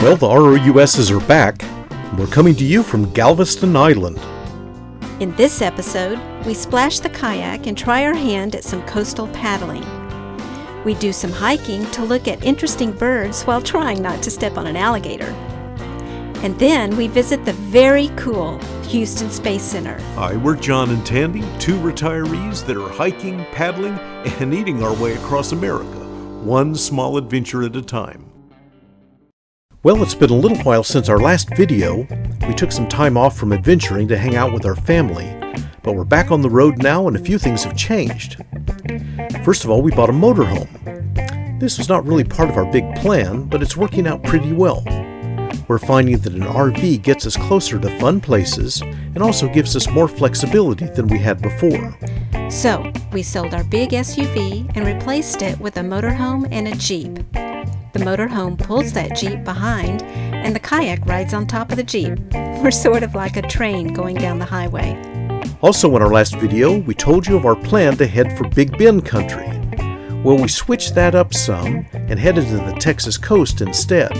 Well, the ROUSs are back. We're coming to you from Galveston Island. In this episode, we splash the kayak and try our hand at some coastal paddling. We do some hiking to look at interesting birds while trying not to step on an alligator. And then we visit the very cool Houston Space Center. Hi, we're John and Tandy, two retirees that are hiking, paddling, and eating our way across America, one small adventure at a time. Well, it's been a little while since our last video. We took some time off from adventuring to hang out with our family, but we're back on the road now and a few things have changed. First of all, we bought a motorhome. This was not really part of our big plan, but it's working out pretty well. We're finding that an RV gets us closer to fun places and also gives us more flexibility than we had before. So, we sold our big SUV and replaced it with a motorhome and a Jeep. The motorhome pulls that Jeep behind, and the kayak rides on top of the Jeep. We're sort of like a train going down the highway. Also in our last video, we told you of our plan to head for Big Bend country. Well, we switched that up some and headed to the Texas coast instead.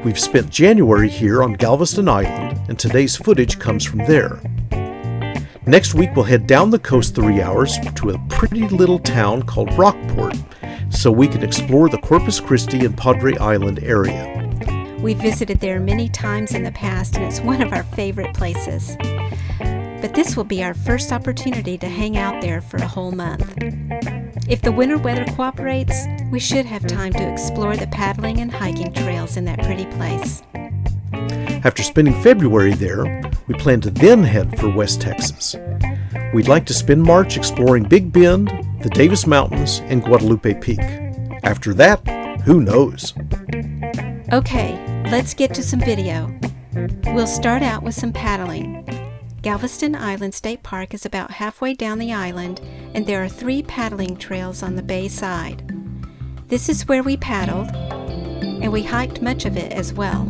We've spent January here on Galveston Island, and today's footage comes from there. Next week, we'll head down the coast 3 hours to a pretty little town called Rockport, so we can explore the Corpus Christi and Padre Island area. We visited there many times in the past, and it's one of our favorite places. But this will be our first opportunity to hang out there for a whole month. If the winter weather cooperates, we should have time to explore the paddling and hiking trails in that pretty place. After spending February there, we plan to then head for West Texas. We'd like to spend March exploring Big Bend, the Davis Mountains, and Guadalupe Peak. After that, who knows? Okay, let's get to some video. We'll start out with some paddling. Galveston Island State Park is about halfway down the island, and there are 3 paddling trails on the bay side. This is where we paddled, and we hiked much of it as well.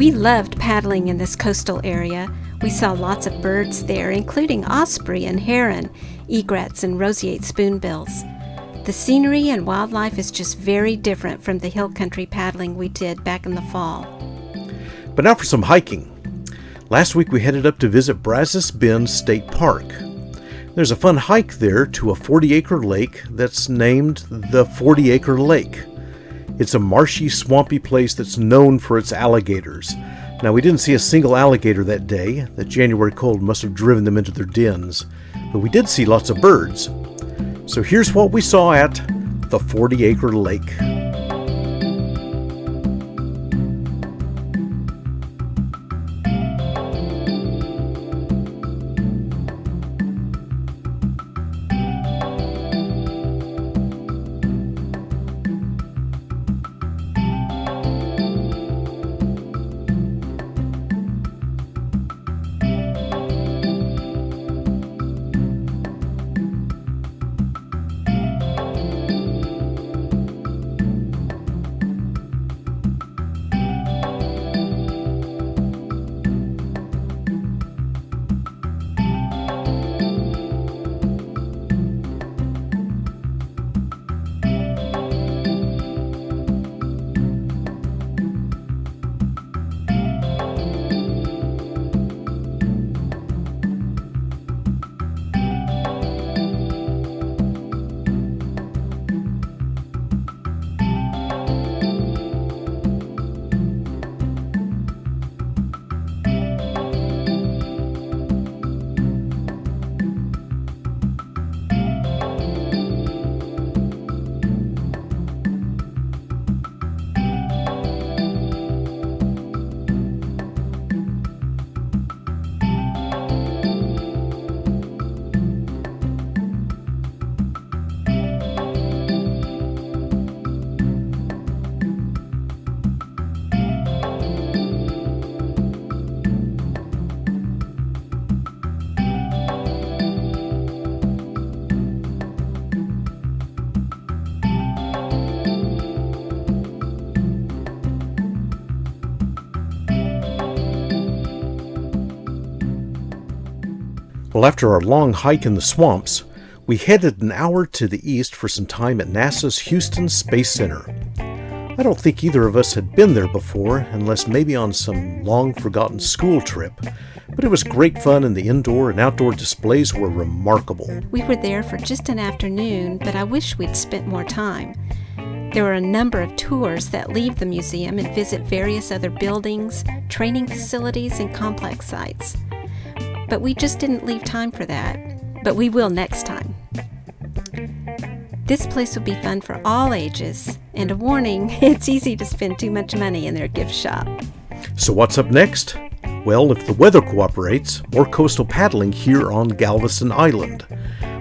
We loved paddling in this coastal area. We saw lots of birds there, including osprey and heron, egrets and roseate spoonbills. The scenery and wildlife is just very different from the hill country paddling we did back in the fall. But now for some hiking. Last week we headed up to visit Brazos Bend State Park. There's a fun hike there to a 40-acre lake that's named the 40-Acre Lake. It's a marshy, swampy place that's known for its alligators. Now, we didn't see a single alligator that day. The January cold must have driven them into their dens. But we did see lots of birds. So here's what we saw at the 40-Acre Lake. Well, after our long hike in the swamps, we headed an hour to the east for some time at NASA's Houston Space Center. I don't think either of us had been there before, unless maybe on some long-forgotten school trip, but it was great fun and the indoor and outdoor displays were remarkable. We were there for just an afternoon, but I wish we'd spent more time. There are a number of tours that leave the museum and visit various other buildings, training facilities, and complex sites. But we just didn't leave time for that. But we will next time. This place will be fun for all ages. And a warning, it's easy to spend too much money in their gift shop. So what's up next? Well, if the weather cooperates, more coastal paddling here on Galveston Island.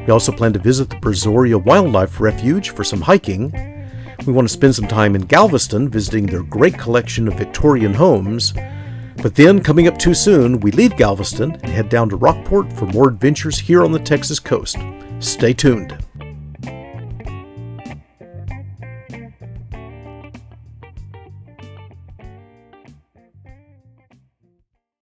We also plan to visit the Brazoria Wildlife Refuge for some hiking. We want to spend some time in Galveston visiting their great collection of Victorian homes. But then, coming up too soon, we leave Galveston and head down to Rockport for more adventures here on the Texas coast. Stay tuned.